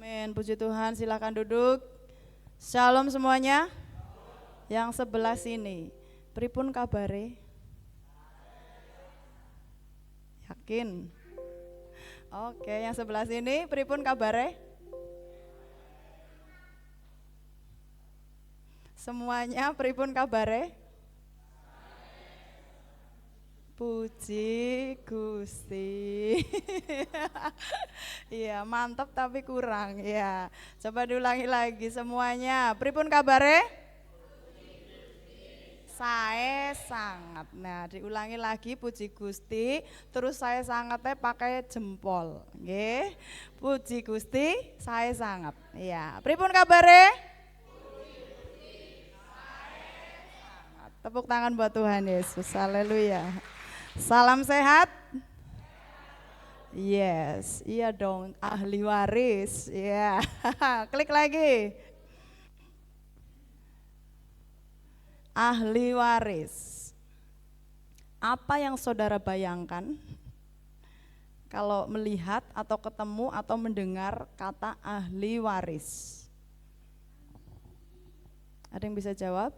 Amin, puji Tuhan, silakan duduk. Shalom semuanya. Yang sebelah sini, pripun kabare? Yakin? Oke, yang sebelah sini, pripun kabare? Semuanya, pripun kabare? Puji Gusti. Iya, mantap tapi kurang. Ya, coba diulangi lagi semuanya. Pripun kabare? Saya sangat. Nah, diulangi lagi puji Gusti. Terus saya sangatnya pakai jempol. Nggih. Puji Gusti, saya sangat. Ya, pripun kabare? Tepuk tangan buat Tuhan Yesus. Haleluya. Salam sehat. Yes, iya dong, ahli waris. Ya, klik lagi. Ahli waris. Apa yang saudara bayangkan kalau melihat atau ketemu atau mendengar kata ahli waris? Ada yang bisa jawab?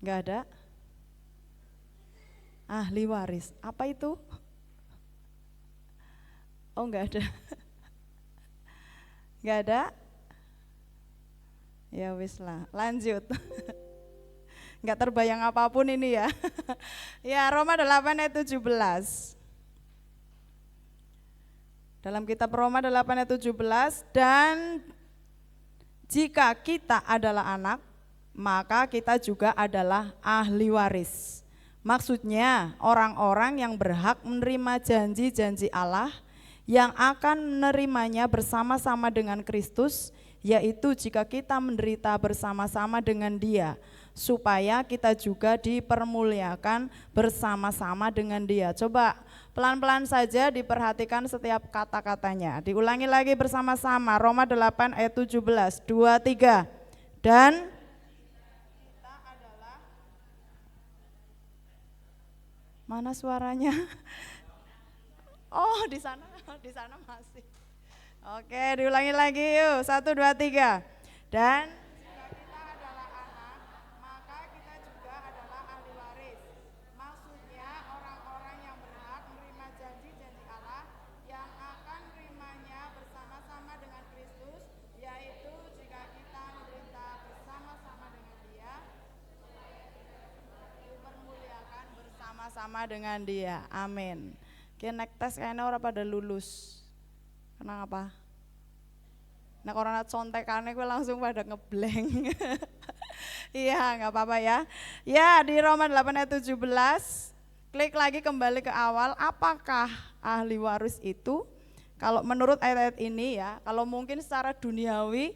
Enggak ada? Ahli waris, apa itu? Oh, enggak ada. Enggak ada? Ya wis lah, lanjut. Enggak terbayang apapun ini ya. Ya, Roma 8 ayat 17. Dalam kitab Roma 8 ayat 17, dan jika kita adalah anak, maka kita juga adalah ahli waris. Maksudnya orang-orang yang berhak menerima janji-janji Allah yang akan menerimanya bersama-sama dengan Kristus, yaitu jika kita menderita bersama-sama dengan Dia, supaya kita juga dipermuliakan bersama-sama dengan Dia. Coba pelan-pelan saja diperhatikan setiap kata-katanya. Diulangi lagi bersama-sama, Roma 8 ayat 17, 2, 3. Dan mana suaranya? Oh, di sana masih. Oke, diulangi lagi yuk. 1, 2, 3. Dan jika kita adalah anak, maka kita juga adalah ahli waris. Maksudnya orang-orang yang berhak menerima janji-janji Allah yang akan menerimanya bersama-sama dengan Kristus, yaitu jika kita menderita bersama-sama dengan Dia, dipermuliakan bersama-sama dengan Dia. Amin. Kena tes kayaknya orang pada lulus. Kenapa? Nah, corona contekannya gue langsung pada ngeblank. Iya, nggak apa-apa ya. Ya, di Roma 8 ayat 17, klik lagi kembali ke awal. Apakah ahli waris itu? Kalau menurut ayat-ayat ini ya, kalau mungkin secara duniawi,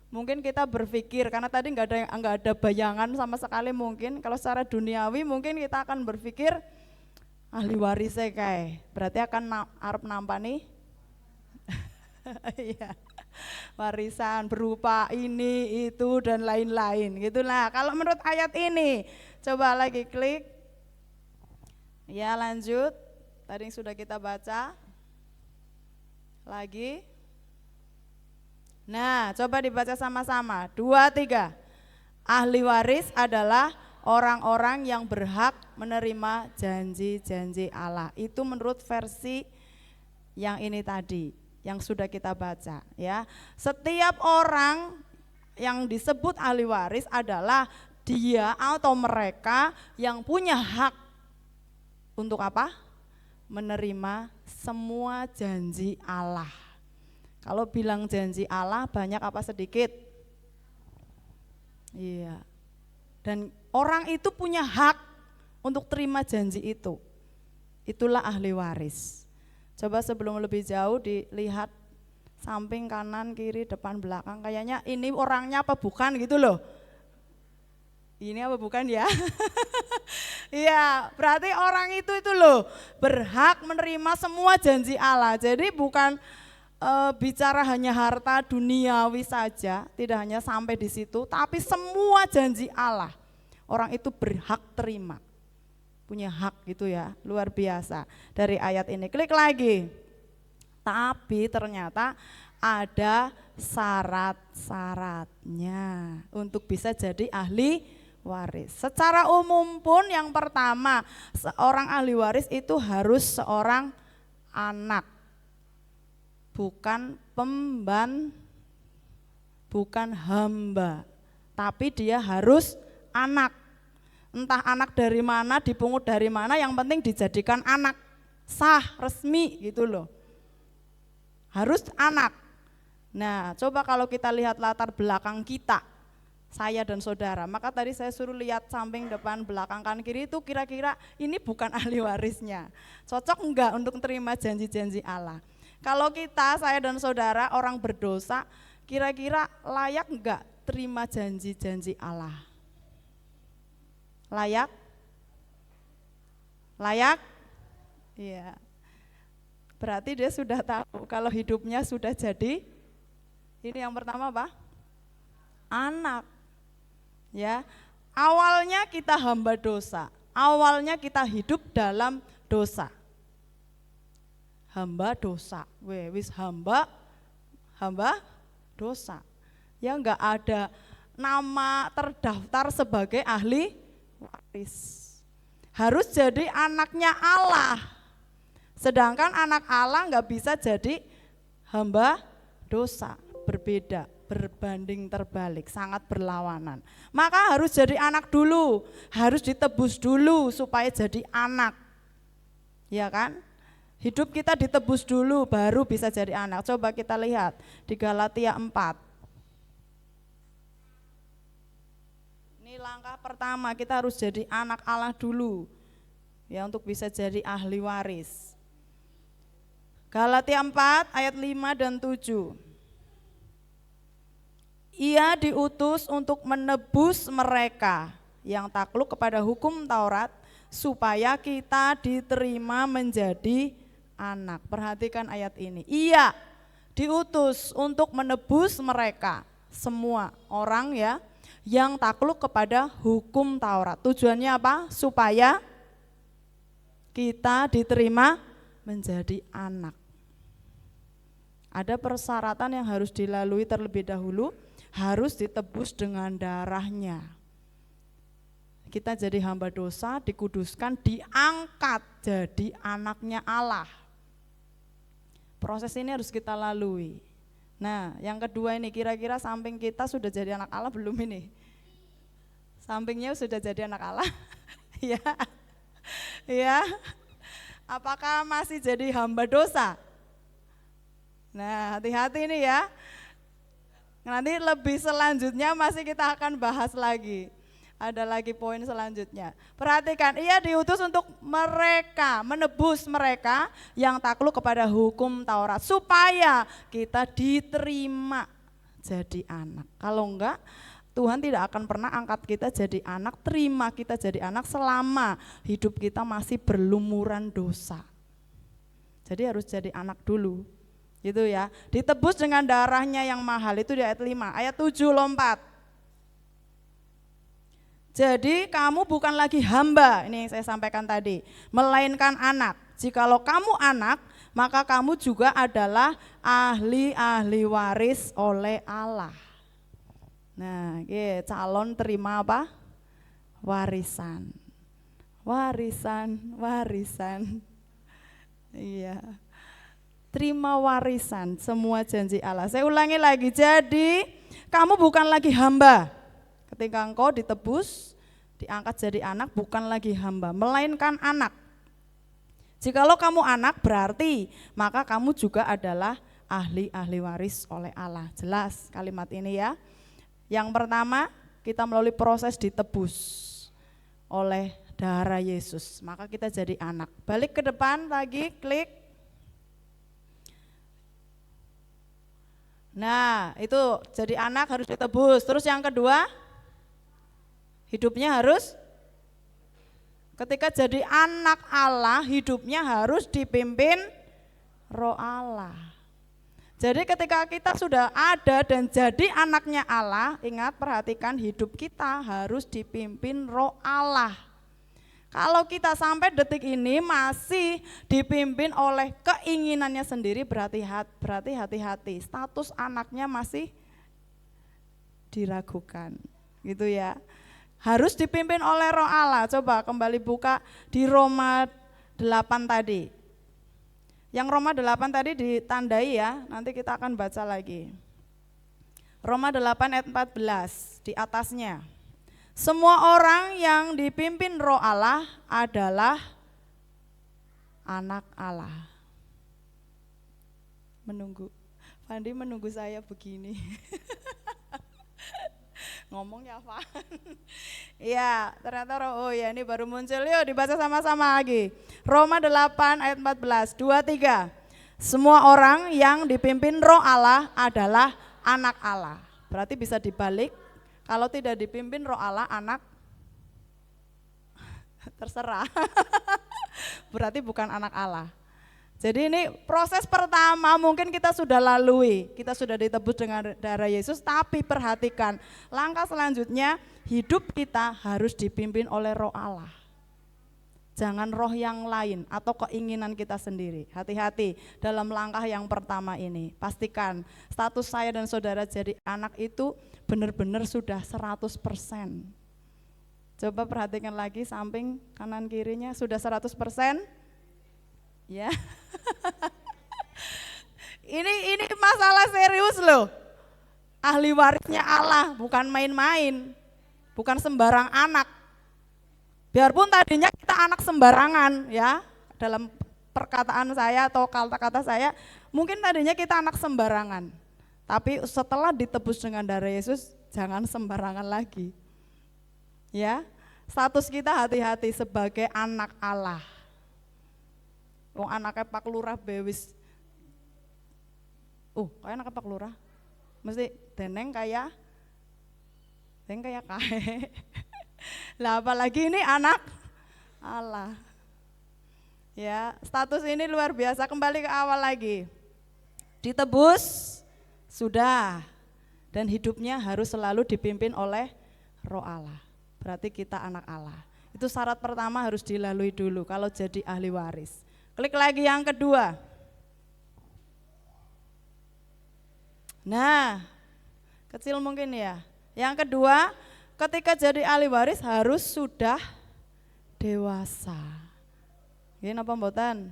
mungkin kita berpikir, karena tadi nggak ada bayangan sama sekali mungkin. Kalau secara duniawi mungkin kita akan berpikir ahli warisnya kayak, berarti akan arep nampani. Iya, warisan berupa ini, itu, dan lain-lain gitulah. Kalau menurut ayat ini, coba lagi klik. Ya, lanjut. Tadi yang sudah kita baca. Lagi. Nah, coba dibaca sama-sama. 2, 3. Ahli waris adalah orang-orang yang berhak menerima janji-janji Allah. Itu menurut versi yang ini tadi, yang sudah kita baca ya. Setiap orang yang disebut ahli waris adalah dia atau mereka yang punya hak untuk apa? Menerima semua janji Allah. Kalau bilang janji Allah banyak apa sedikit? Iya. Dan orang itu punya hak untuk terima janji itu. Itulah ahli waris. Coba sebelum lebih jauh dilihat samping, kanan, kiri, depan, belakang. Kayaknya ini orangnya apa bukan gitu loh. Ini apa bukan ya? Iya, berarti orang itu loh berhak menerima semua janji Allah. Jadi bukan bicara hanya harta duniawi saja, tidak hanya sampai di situ, tapi semua janji Allah. Orang itu berhak terima. Punya hak gitu ya, luar biasa dari ayat ini. Klik lagi. Tapi ternyata ada syarat-syaratnya untuk bisa jadi ahli waris. Secara umum pun yang pertama, seorang ahli waris itu harus seorang anak. Bukan bukan hamba, tapi dia harus anak. Entah anak dari mana, dipungut dari mana, yang penting dijadikan anak. Sah, resmi gitu loh. Harus anak. Nah, coba kalau kita lihat latar belakang kita, saya dan saudara, maka tadi saya suruh lihat samping, depan, belakang, kanan, kiri itu kira-kira ini bukan ahli warisnya. Cocok enggak untuk terima janji-janji Allah? Kalau kita, saya dan saudara orang berdosa, kira-kira layak enggak terima janji-janji Allah? Layak? Layak? Iya. Berarti dia sudah tahu kalau hidupnya sudah jadi, ini yang pertama apa? Anak. Ya, awalnya kita hamba dosa, awalnya kita hidup dalam dosa. Hamba dosa, wis hamba dosa. Ya enggak ada nama terdaftar sebagai ahli waris. Harus jadi anaknya Allah. Sedangkan anak Allah enggak bisa jadi hamba dosa, berbeda, berbanding terbalik, sangat berlawanan. Maka harus jadi anak dulu, harus ditebus dulu supaya jadi anak. Ya kan? Hidup kita ditebus dulu baru bisa jadi anak. Coba kita lihat di Galatia 4. Ini langkah pertama, kita harus jadi anak Allah dulu. Ya, untuk bisa jadi ahli waris. Galatia 4 ayat 5 dan 7. Ia diutus untuk menebus mereka yang takluk kepada hukum Taurat, supaya kita diterima menjadi anak. Perhatikan ayat ini. Ia diutus untuk menebus mereka, semua orang ya, yang takluk kepada hukum Taurat. Tujuannya apa? Supaya kita diterima menjadi anak. Ada persyaratan yang harus dilalui terlebih dahulu, harus ditebus dengan darahnya. Kita jadi hamba dosa, dikuduskan, diangkat jadi anaknya Allah. Proses ini harus kita lalui. Nah, yang kedua ini, kira-kira samping kita sudah jadi anak Allah belum ini? Sampingnya sudah jadi anak Allah? Ya, ya. Apakah masih jadi hamba dosa? Nah, hati-hati nih ya. Nanti lebih selanjutnya masih kita akan bahas lagi. Ada lagi poin selanjutnya. Perhatikan, ia diutus untuk mereka, menebus mereka yang takluk kepada hukum Taurat, supaya kita diterima jadi anak. Kalau enggak, Tuhan tidak akan pernah angkat kita jadi anak, terima kita jadi anak selama hidup kita masih berlumuran dosa. Jadi harus jadi anak dulu. Gitu ya, ditebus dengan darahnya yang mahal, itu di ayat 5, ayat 7 lompat. Jadi kamu bukan lagi hamba, ini yang saya sampaikan tadi, melainkan anak. Jikalau kamu anak, maka kamu juga adalah ahli waris oleh Allah. Nah, calon terima apa? Warisan. Iya. Terima warisan semua janji Allah. Saya ulangi lagi, jadi kamu bukan lagi hamba. Ketika engkau ditebus, diangkat jadi anak, bukan lagi hamba, melainkan anak. Jikalau kamu anak, berarti maka kamu juga adalah ahli waris oleh Allah. Jelas kalimat ini ya. Yang pertama, kita melalui proses ditebus oleh darah Yesus, maka kita jadi anak. Balik ke depan lagi, klik. Nah, itu jadi anak harus ditebus. Terus yang kedua, hidupnya harus, ketika jadi anak Allah, hidupnya harus dipimpin Roh Allah. Jadi ketika kita sudah ada dan jadi anaknya Allah, ingat, perhatikan, hidup kita harus dipimpin Roh Allah. Kalau kita sampai detik ini masih dipimpin oleh keinginannya sendiri, berarti hati-hati, status anaknya masih diragukan, gitu ya. Harus dipimpin oleh Roh Allah. Coba kembali buka di Roma 8 tadi. Yang Roma 8 tadi ditandai ya, nanti kita akan baca lagi. Roma 8 ayat 14 di atasnya. Semua orang yang dipimpin Roh Allah adalah anak Allah. Menunggu, Fandi menunggu saya begini. Ngomong ya Pak. Iya, ternyata oh ya ini baru muncul. Yuk dibaca sama-sama lagi. Roma 8 ayat 14, 2, 3. Semua orang yang dipimpin Roh Allah adalah anak Allah. Berarti bisa dibalik. Kalau tidak dipimpin Roh Allah, anak terserah. Berarti bukan anak Allah. Jadi ini proses pertama mungkin kita sudah lalui. Kita sudah ditebus dengan darah Yesus, tapi perhatikan langkah selanjutnya hidup kita harus dipimpin oleh Roh Allah. Jangan roh yang lain atau keinginan kita sendiri. Hati-hati dalam langkah yang pertama ini. Pastikan status saya dan saudara jadi anak itu benar-benar sudah 100%. Coba perhatikan lagi samping kanan kirinya sudah 100%? Ya. Ini masalah serius loh. Ahli warisnya Allah, bukan main-main. Bukan sembarang anak. Biarpun tadinya kita anak sembarangan ya, dalam perkataan saya atau kata-kata saya, mungkin tadinya kita anak sembarangan. Tapi setelah ditebus dengan darah Yesus, jangan sembarangan lagi. Ya, status kita hati-hati sebagai anak Allah. Wong anaknya Pak Lurah bewis. Kayak anak Pak Lurah. Mesti deneng kayak kae. Lah apalagi ini anak Allah. Ya, status ini luar biasa. Kembali ke awal lagi. Ditebus sudah, dan hidupnya harus selalu dipimpin oleh Roh Allah. Berarti kita anak Allah. Itu syarat pertama harus dilalui dulu kalau jadi ahli waris. Klik lagi yang kedua. Nah, kecil mungkin ya. Yang kedua, ketika jadi ahli waris harus sudah dewasa. Ini apa mboten?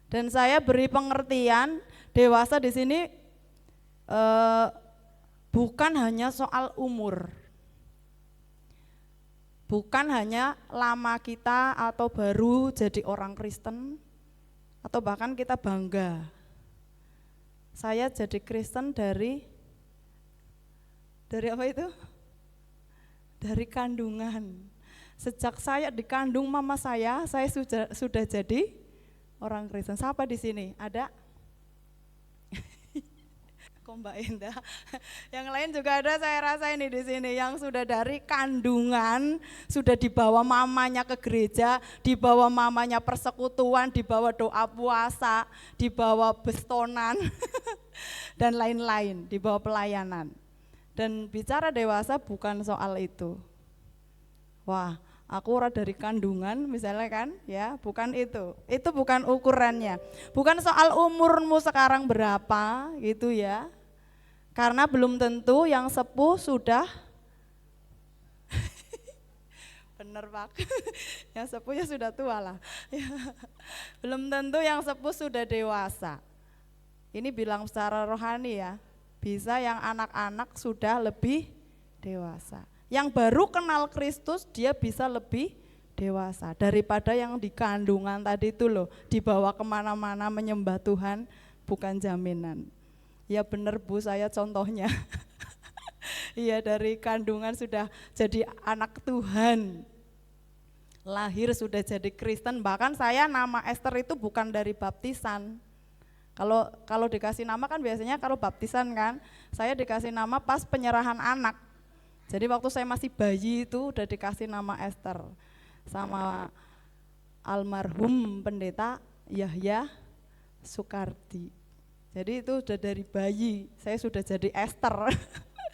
Dan saya beri pengertian dewasa di sini bukan hanya soal umur, bukan hanya lama kita atau baru jadi orang Kristen, atau bahkan kita bangga. Saya jadi Kristen dari apa itu? Dari kandungan. Sejak saya dikandung mama saya sudah jadi orang Kristen. Siapa di sini? Ada? Kok Mbak Indah? Yang lain juga ada, saya rasa ini di sini yang sudah dari kandungan, sudah dibawa mamanya ke gereja, dibawa mamanya persekutuan, dibawa doa puasa, dibawa bestonan dan lain-lain, dibawa pelayanan. Dan bicara dewasa bukan soal itu. Wah, aku ora dari kandungan misalnya kan, ya, bukan itu. Itu bukan ukurannya. Bukan soal umurmu sekarang berapa gitu ya. Karena belum tentu yang sepuh sudah bener Pak. Yang sepuh ya sudah tua lah. Belum tentu yang sepuh sudah dewasa. Ini bilang secara rohani ya. Bisa yang anak-anak sudah lebih dewasa. Yang baru kenal Kristus dia bisa lebih dewasa daripada yang di kandungan tadi itu loh, dibawa kemana-mana menyembah Tuhan, bukan jaminan. Ya benar Bu, saya contohnya. Iya, dari kandungan sudah jadi anak Tuhan, lahir sudah jadi Kristen. Bahkan saya nama Esther itu bukan dari baptisan. Kalau dikasih nama kan biasanya kalau baptisan kan, saya dikasih nama pas penyerahan anak. Jadi waktu saya masih bayi itu udah dikasih nama Esther sama almarhum pendeta Yahya Sukardi. Jadi itu udah dari bayi, saya sudah jadi Esther.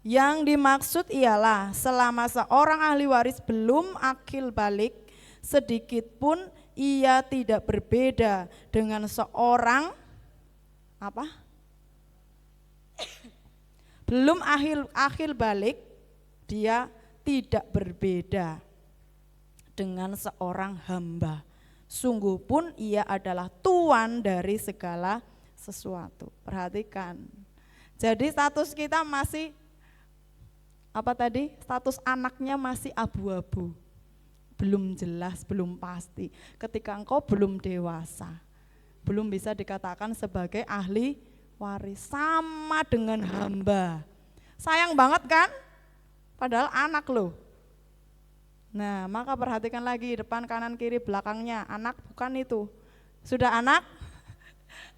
Yang dimaksud ialah selama seorang ahli waris belum akil balik, sedikit pun ia tidak berbeda dengan seorang apa? Belum akil balik, dia tidak berbeda dengan seorang hamba. Sungguh pun ia adalah tuan dari segala sesuatu. Perhatikan. Jadi status kita masih apa tadi? Status anaknya masih abu-abu. Belum jelas, belum pasti. Ketika engkau belum dewasa, belum bisa dikatakan sebagai ahli waris, sama dengan hamba. Sayang banget kan? Padahal anak loh. Nah, maka perhatikan lagi depan, kanan, kiri, belakangnya. Anak bukan itu. Sudah anak?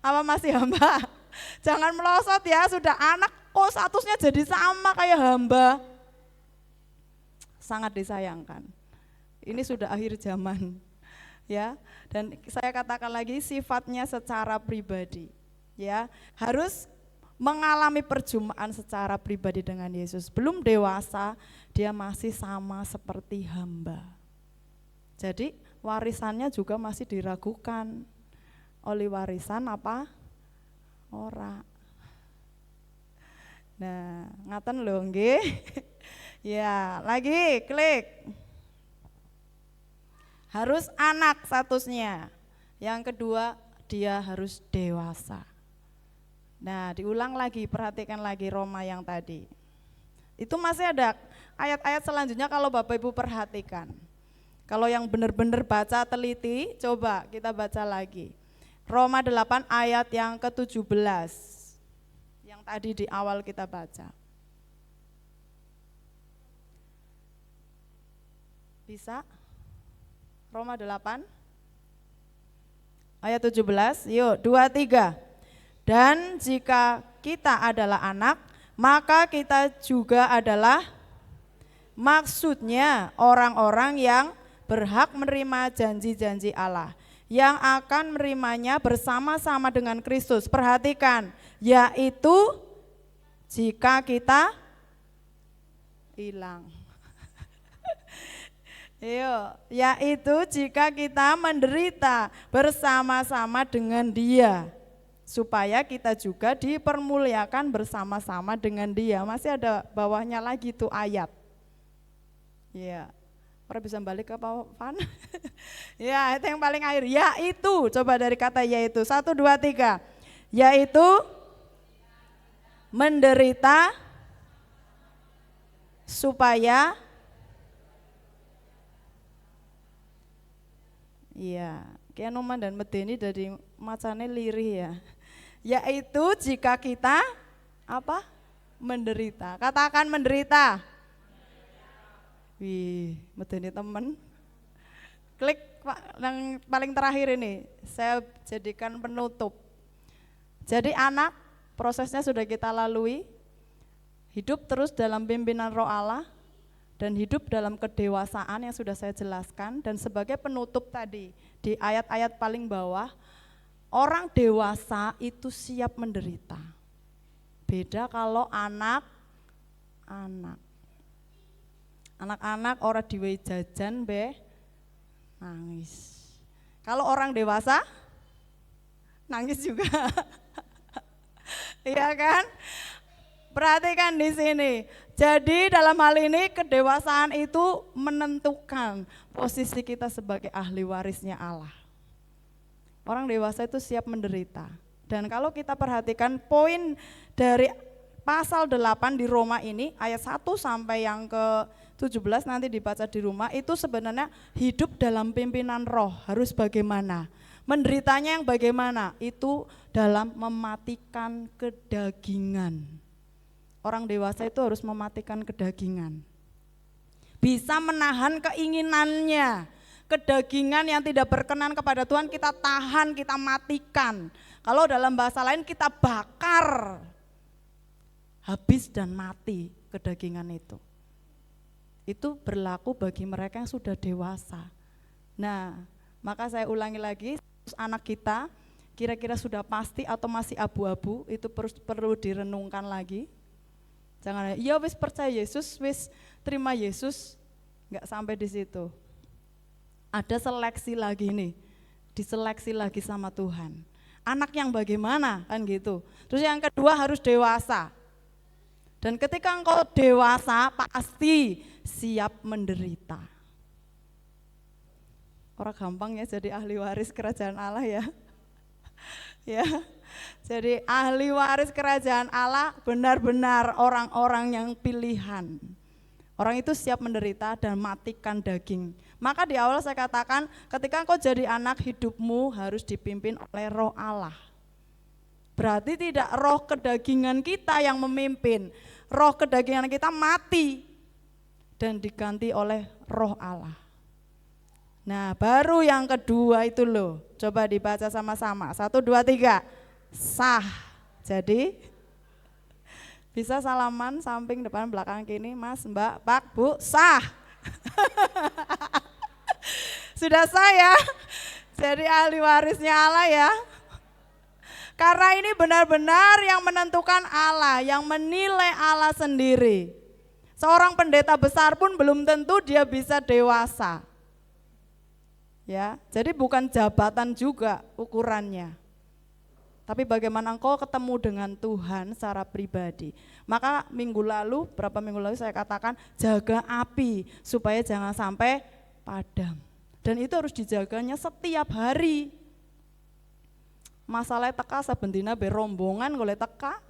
Apa masih hamba? Jangan melosot ya, sudah anak kok statusnya jadi sama kayak hamba. Sangat disayangkan. Ini sudah akhir zaman. Ya, dan saya katakan lagi sifatnya secara pribadi. Ya, harus mengalami perjumpaan secara pribadi dengan Yesus. Belum dewasa, dia masih sama seperti hamba. Jadi warisannya juga masih diragukan. Oleh warisan apa? Ora. Nah, ngaten lho nggih. Ya, lagi klik. Harus anak statusnya. Yang kedua, dia harus dewasa. Nah, diulang lagi, perhatikan lagi Roma yang tadi. Itu masih ada ayat-ayat selanjutnya kalau Bapak Ibu perhatikan. Kalau yang benar-benar baca teliti, coba kita baca lagi. Roma 8 ayat yang ke-17. Yang tadi di awal kita baca. Bisa? Roma 8 ayat 17. Yuk, 2, 3. Dan jika kita adalah anak, maka kita juga adalah, maksudnya orang-orang yang berhak menerima janji-janji Allah, yang akan menerimanya bersama-sama dengan Kristus. Perhatikan, yaitu jika kita hilang. Yaitu jika kita menderita bersama-sama dengan Dia, supaya kita juga dipermuliakan bersama-sama dengan Dia. Masih ada bawahnya lagi tuh ayat. Ya, orang bisa balik ke Pan? Ya, itu yang paling akhir. Yaitu, coba dari kata yaitu. 1, 2, 3. Yaitu menderita supaya, iya, Kianoman dan Medeni dari macane lirih ya. Yaitu jika kita apa? Menderita. Katakan menderita. Wih, Medeni temen. Klik Pak, yang paling terakhir ini, saya jadikan penutup. Jadi anak, prosesnya sudah kita lalui, hidup terus dalam pimpinan Roh Allah, dan hidup dalam kedewasaan yang sudah saya jelaskan. Dan sebagai penutup tadi, di ayat-ayat paling bawah, orang dewasa itu siap menderita. Beda kalau anak-anak. Anak-anak orang diwehi jajan be nangis. Kalau orang dewasa nangis juga. Iya kan? Perhatikan di sini. Jadi dalam hal ini kedewasaan itu menentukan posisi kita sebagai ahli warisnya Allah. Orang dewasa itu siap menderita. Dan kalau kita perhatikan poin dari pasal 8 di Roma ini, ayat 1 sampai yang ke-17 nanti dibaca di rumah, itu sebenarnya hidup dalam pimpinan roh harus bagaimana. Menderitanya yang bagaimana? Itu dalam mematikan kedagingan. Orang dewasa itu harus mematikan kedagingan. Bisa menahan keinginannya. Kedagingan yang tidak berkenan kepada Tuhan kita tahan, kita matikan. Kalau dalam bahasa lain kita bakar. Habis dan mati kedagingan itu. Itu berlaku bagi mereka yang sudah dewasa. Nah, maka saya ulangi lagi, anak kita kira-kira sudah pasti atau masih abu-abu, itu perlu direnungkan lagi. Jangan, ya wis percaya Yesus, wis terima Yesus, nggak sampai di situ. Ada seleksi lagi nih, diseleksi lagi sama Tuhan. Anak yang bagaimana kan gitu. Terus yang kedua harus dewasa. Dan ketika engkau dewasa pasti siap menderita. Orang gampang ya jadi ahli waris kerajaan Allah ya. Ya. Jadi ahli waris kerajaan Allah benar-benar orang-orang yang pilihan. Orang itu siap menderita dan matikan daging. Maka di awal saya katakan ketika engkau jadi anak, hidupmu harus dipimpin oleh roh Allah. Berarti tidak roh kedagingan kita yang memimpin. Roh kedagingan kita mati dan diganti oleh roh Allah. Nah baru yang kedua itu loh, coba dibaca sama-sama, 1, 2, 3, sah. Jadi bisa salaman samping depan belakang kini, Mas, Mbak, Pak, Bu, sah. Sudah sah ya, jadi ahli warisnya Allah ya. Karena ini benar-benar yang menentukan Allah, yang menilai Allah sendiri. Seorang pendeta besar pun belum tentu dia bisa dewasa. Ya, jadi bukan jabatan juga ukurannya. Tapi bagaimana engkau ketemu dengan Tuhan secara pribadi. Maka beberapa minggu lalu saya katakan jaga api supaya jangan sampai padam. Dan itu harus dijaganya setiap hari. Masalahnya teka sabentina berombongan golek teka,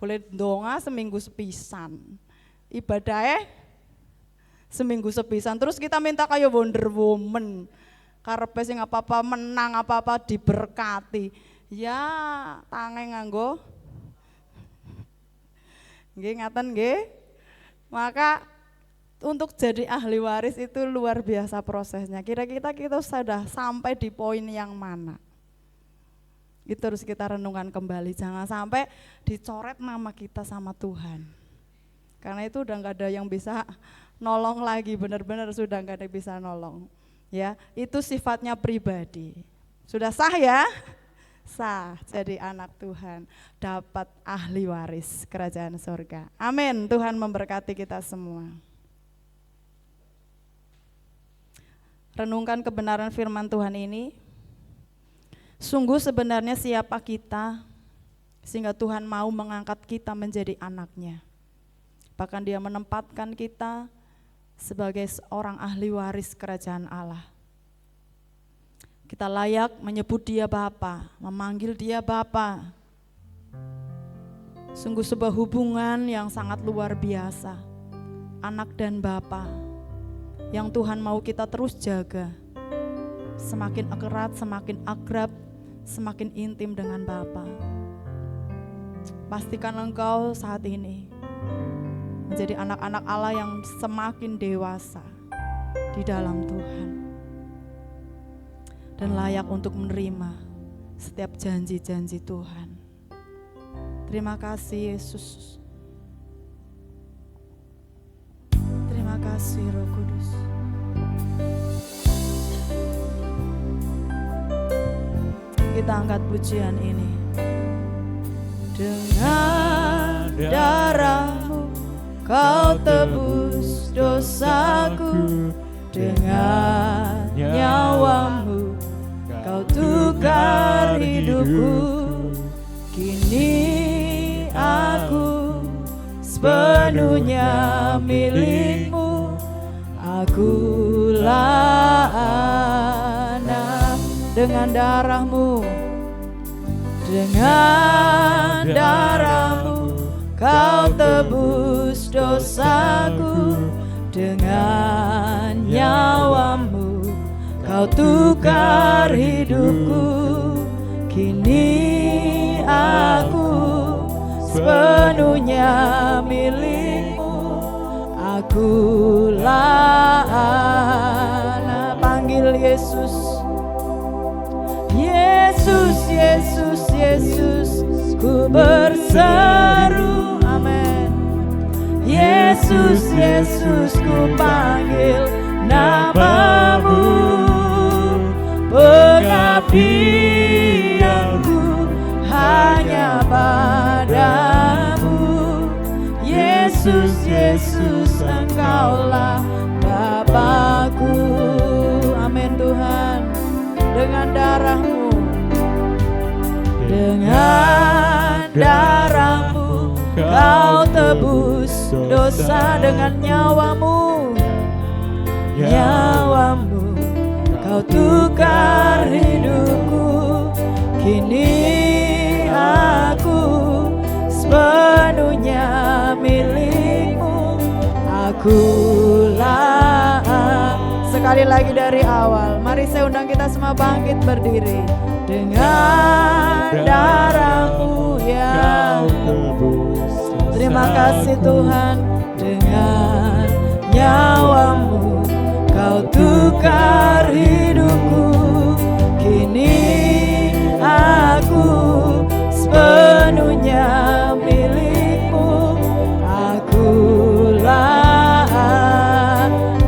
golek ndonga seminggu sepisan. Ibadahnya seminggu sepisan. Terus kita minta kayak Wonder Woman. Karepe sing apa-apa menang, apa-apa diberkati. Ya, tangan nganggo. Nggih ngaten nggih. Maka untuk jadi ahli waris itu luar biasa prosesnya. Kira-kira kita sudah sampai di poin yang mana? Itu harus kita renungkan kembali. Jangan sampai dicoret nama kita sama Tuhan. Karena itu udah nggak ada yang bisa nolong lagi. Benar-benar sudah nggak ada yang bisa nolong. Ya, itu sifatnya pribadi. Sudah sah ya? Sah jadi anak Tuhan, dapat ahli waris kerajaan surga. Amin. Tuhan memberkati kita semua. Renungkan kebenaran firman Tuhan ini. Sungguh sebenarnya siapa kita sehingga Tuhan mau mengangkat kita menjadi anaknya. Bahkan dia menempatkan kita sebagai seorang ahli waris kerajaan Allah. Kita layak menyebut dia Bapa, memanggil dia Bapa. Sungguh sebuah hubungan yang sangat luar biasa. Anak dan Bapa yang Tuhan mau kita terus jaga. Semakin erat, semakin akrab, semakin intim dengan Bapa. Pastikan engkau saat ini menjadi anak-anak Allah yang semakin dewasa di dalam Tuhan dan layak untuk menerima setiap janji-janji Tuhan. Terima kasih Yesus. Terima kasih Roh Kudus. Kita angkat pujian ini. Dengan darah-Mu Kau tebus dosaku, dengan nyawa-Mu Kau tukar hidupku. Kini aku sepenuhnya milik-Mu. Akulah anak. Dengan darah-Mu, dengan darah-Mu Kau tebus dosaku, dengan nyawa-Mu Kau tukar hidupku. Kini aku sepenuhnya milik-Mu. Akulah anak. Panggil Yesus. Yesus, Yesus, Yesus, ku berseru, amin. Yesus, Yesus, ku panggil nama-Mu. Pengabdianku hanya padamu. Yesus, Yesus, Yesus, Engkaulah Bapakku. Amin Tuhan. Dengan darah-Mu, dengan darah-Mu Kau tebus dosa, dengan nyawa-Mu, nyawa-Mu Kau tukar hidupku. Kini aku sepenuhnya milik-Mu. Akulah. Sekali lagi dari awal, mari saya undang kita semua bangkit berdiri. Dengan darah-Mu yang tebus. Terima kasih Tuhan. Dengan nyawa-Mu Kau tukar hidupku. Kini aku sepenuhnya milik-Mu. Akulah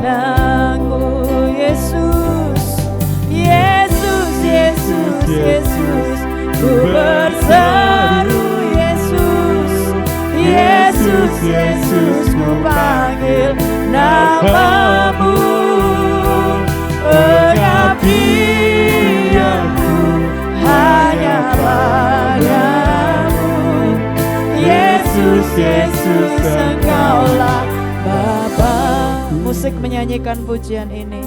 anakmu Yesus. Yesus, Yesus, Yesus, ku berseru Yesus. Yesus, Yesus, ku panggil nama-Mu. Pengabdianku hanya padamu. Yesus, Yesus, Engkaulah Bapa. Musik menyanyikan pujian ini.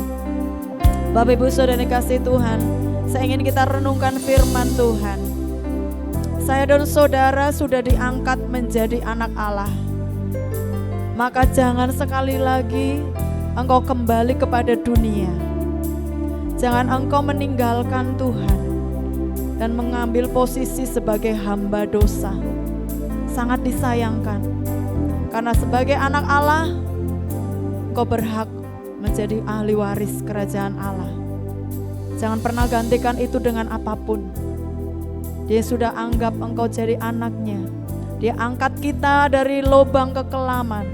Bapak Ibu Saudara dikasih Tuhan, saya ingin kita renungkan firman Tuhan. Saya dan saudara sudah diangkat menjadi anak Allah. Maka jangan sekali lagi engkau kembali kepada dunia. Jangan engkau meninggalkan Tuhan dan mengambil posisi sebagai hamba dosa. Sangat disayangkan. Karena sebagai anak Allah, engkau berhak menjadi ahli waris kerajaan Allah. Jangan pernah gantikan itu dengan apapun. Dia sudah anggap engkau jadi anaknya. Dia angkat kita dari lubang kekelaman,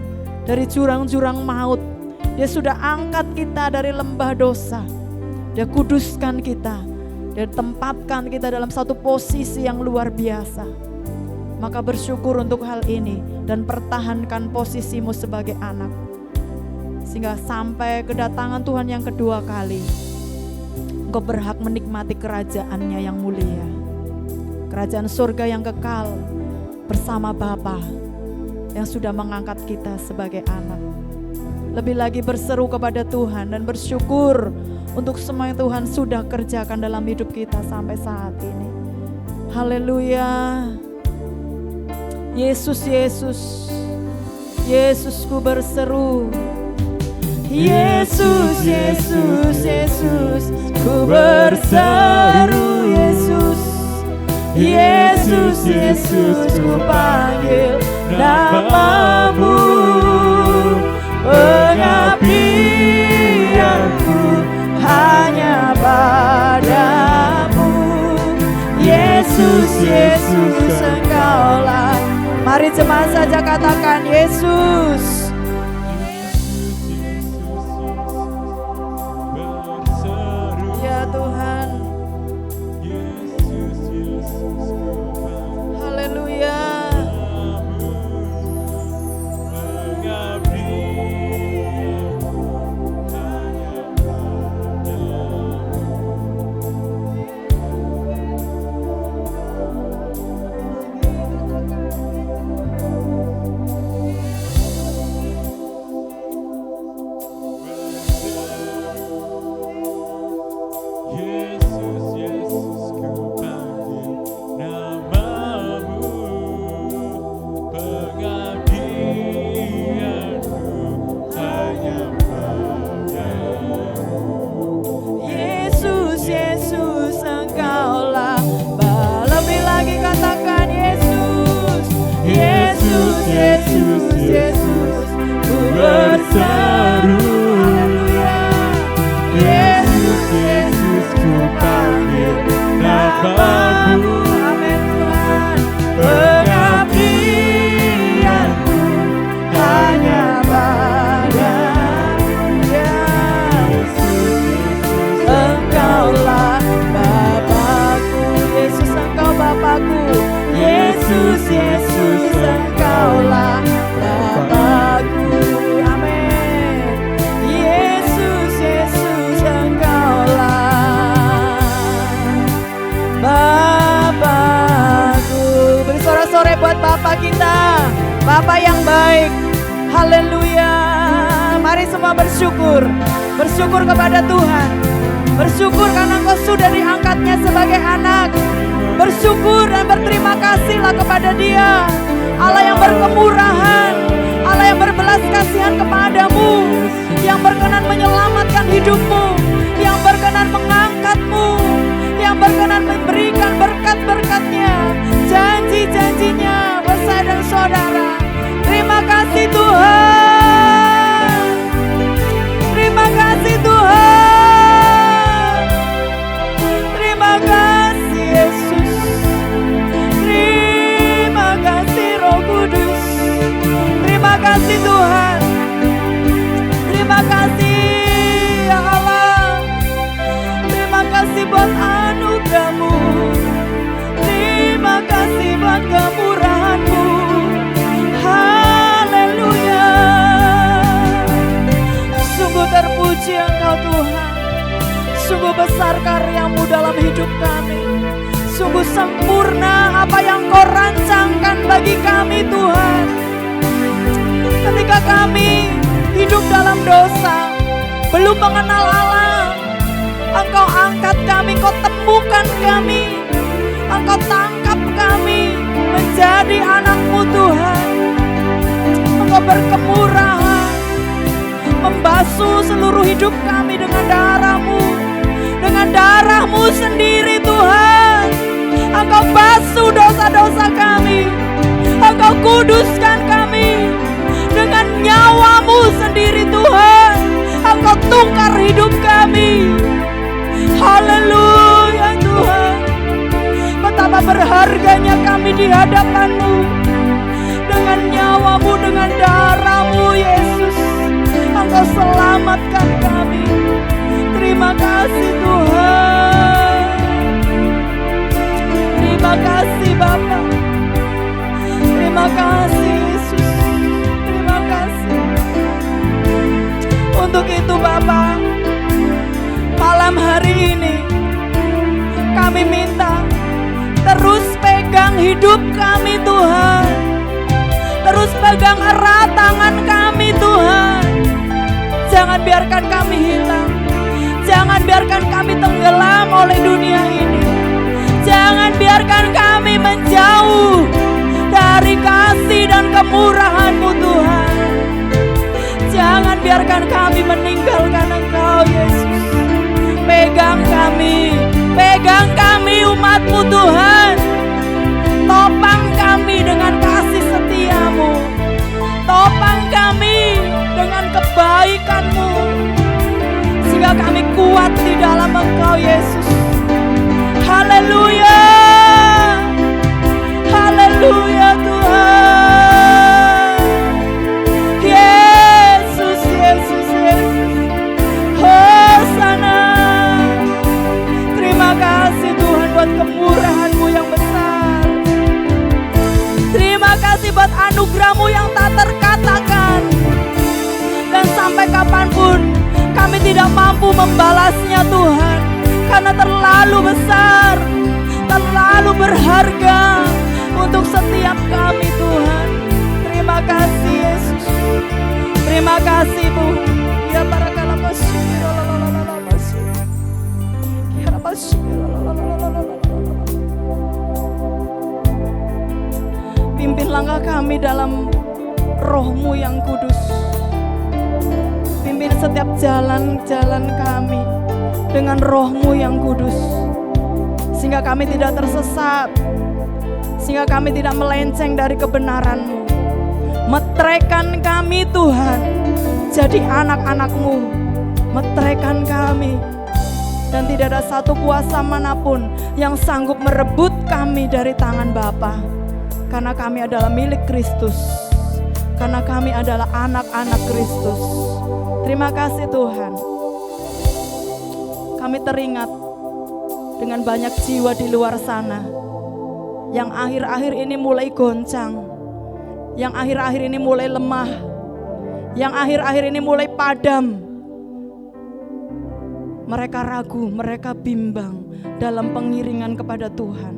dari jurang-jurang maut. Dia sudah angkat kita dari lembah dosa. Dia kuduskan kita. Dia tempatkan kita dalam satu posisi yang luar biasa. Maka bersyukur untuk hal ini dan pertahankan posisimu sebagai anak. Sehingga sampai kedatangan Tuhan yang kedua kali, engkau berhak menikmati kerajaannya yang mulia. Kerajaan surga yang kekal bersama Bapa yang sudah mengangkat kita sebagai anak. Lebih lagi berseru kepada Tuhan dan bersyukur untuk semua yang Tuhan sudah kerjakan dalam hidup kita sampai saat ini. Haleluya. Yesus, Yesus, Yesus, ku berseru. Yesus, Yesus, Yesus, ku berseru. Yesus, Yesus, Yesus, ku panggil nama-Mu. Pengabdianku hanya padamu. Yesus, Yesus, Engkaulah. Mari jemaat saja katakan Yesus. Ya Tuhan. Haleluya. Yesus, Yesus, Engkaulah Bapa. Bapa kita, Bapa yang baik. Haleluya. Mari semua bersyukur. Bersyukur kepada Tuhan. Bersyukur karena Engkau sudah diangkatnya sebagai anak. Bersyukur dan berterima kasihlah kepada Dia, Allah yang berkemurahan, Allah yang berbelas kasihan kepadamu, yang berkenan menyelamatkan hidupmu, yang berkenan mengangkatmu, yang berkenan memberikan berkat-berkatnya, janji-janjinya buat saya dan saudara. Terima kasih Tuhan. Terima kasih Tuhan. Terima kasih Yesus. Terima kasih Roh Kudus. Terima kasih Tuhan. Terima kasih ya Allah. Terima kasih buat anugerah-Mu. Terima kasih buat kemurahan-Mu. Haleluya. Sungguh terpuji Engkau Tuhan. Sungguh besar karya-Mu dalam hidup kami. Sungguh sempurna apa yang Kau rancangkan bagi kami Tuhan. Ketika kami hidup dalam dosa, belum mengenal Allah, Engkau angkat kami, Engkau temukan kami, Engkau tangkap kami menjadi anak-Mu Tuhan. Engkau berkemurahan, membasuh seluruh hidup kami dengan darah-Mu, dengan darah-Mu sendiri Tuhan. Engkau basuh dosa-dosa kami, Engkau kuduskan kami dengan nyawa-Mu sendiri Tuhan. Engkau tukar hidup kami. Haleluya Tuhan. Betapa berharganya kami di hadapan-Mu. Dengan nyawa-Mu, dengan darah-Mu Yesus, Engkau selamatkan kami. Terima kasih Tuhan. Terima kasih Bapa. Terima kasih Yesus. Terima kasih. Untuk itu Bapa, malam hari ini kami minta terus pegang hidup kami Tuhan. Terus pegang erat tangan kami Tuhan. Jangan biarkan kami hilang. Jangan biarkan kami tenggelam oleh dunia ini. Jangan biarkan kami menjauh dari kasih dan kemurahan-Mu Tuhan. Jangan biarkan kami meninggalkan Engkau Yesus. Pegang kami umat-Mu Tuhan. Topang kami dengan kasih setia-Mu. Topang kami dengan kebaikan-Mu. Sehingga kami kuat di dalam Engkau Yesus. Haleluya. Haleluya Tuhan. Yesus, Yesus, Yesus. Hosana. Terima kasih Tuhan buat kemurahan-Mu yang besar. Terima kasih buat anugerah-Mu yang tak terkatakan. Dan sampai kapanpun kami tidak mampu membalasnya Tuhan. Karena terlalu besar, terlalu berharga untuk setiap kami Tuhan. Terima kasih Yesus. Terima kasih Tuhan. Ya para kalabasy. Pimpin langkah kami dalam Roh-Mu yang kudus. Pimpin setiap jalan-jalan kami dengan Roh-Mu yang kudus. Sehingga kami tidak tersesat. Sehingga kami tidak melenceng dari kebenaran-Mu. Metrekan kami Tuhan. Jadi anak-anak-Mu. Metrekan kami. Dan tidak ada satu kuasa manapun yang sanggup merebut kami dari tangan Bapa. Karena kami adalah milik Kristus. Karena kami adalah anak-anak Kristus. Terima kasih Tuhan. Kami teringat dengan banyak jiwa di luar sana yang akhir-akhir ini mulai goncang, yang akhir-akhir ini mulai lemah, yang akhir-akhir ini mulai padam. Mereka ragu, mereka bimbang dalam pengiringan kepada Tuhan.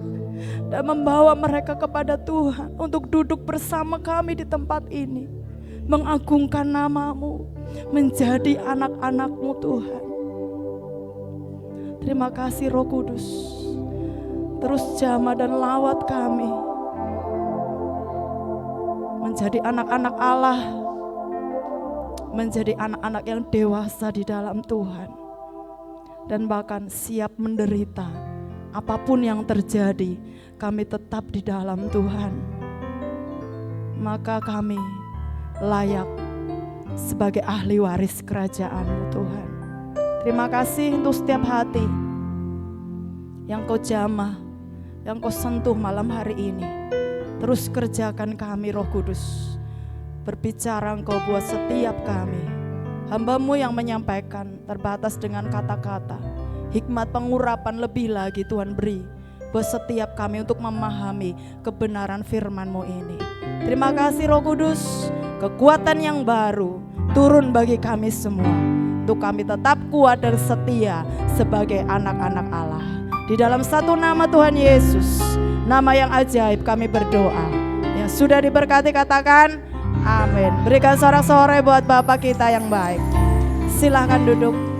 dan membawa mereka kepada Tuhan untuk duduk bersama kami di tempat ini, mengagungkan nama-Mu, menjadi anak-anak-Mu Tuhan. Terima kasih Roh Kudus, terus jamah dan lawat kami menjadi anak-anak Allah, menjadi anak-anak yang dewasa di dalam Tuhan, dan bahkan siap menderita apapun yang terjadi. Kami tetap di dalam Tuhan, maka kami layak sebagai ahli waris kerajaan-Mu Tuhan. Terima kasih untuk setiap hati yang Kau jamah, yang Kau sentuh malam hari ini. Terus kerjakan kami Roh Kudus, berbicara Engkau buat setiap kami. Hamba-Mu yang menyampaikan terbatas dengan kata-kata, hikmat pengurapan lebih lagi Tuhan beri buat setiap kami untuk memahami kebenaran firman-Mu ini. Terima kasih Roh Kudus, kekuatan yang baru turun bagi kami semua, untuk kami tetap kuat dan setia sebagai anak-anak Allah. Di dalam satu nama Tuhan Yesus, nama yang ajaib kami berdoa. Yang sudah diberkati katakan amin. Berikan sorak-sorai buat Bapak kita yang baik. Silahkan duduk.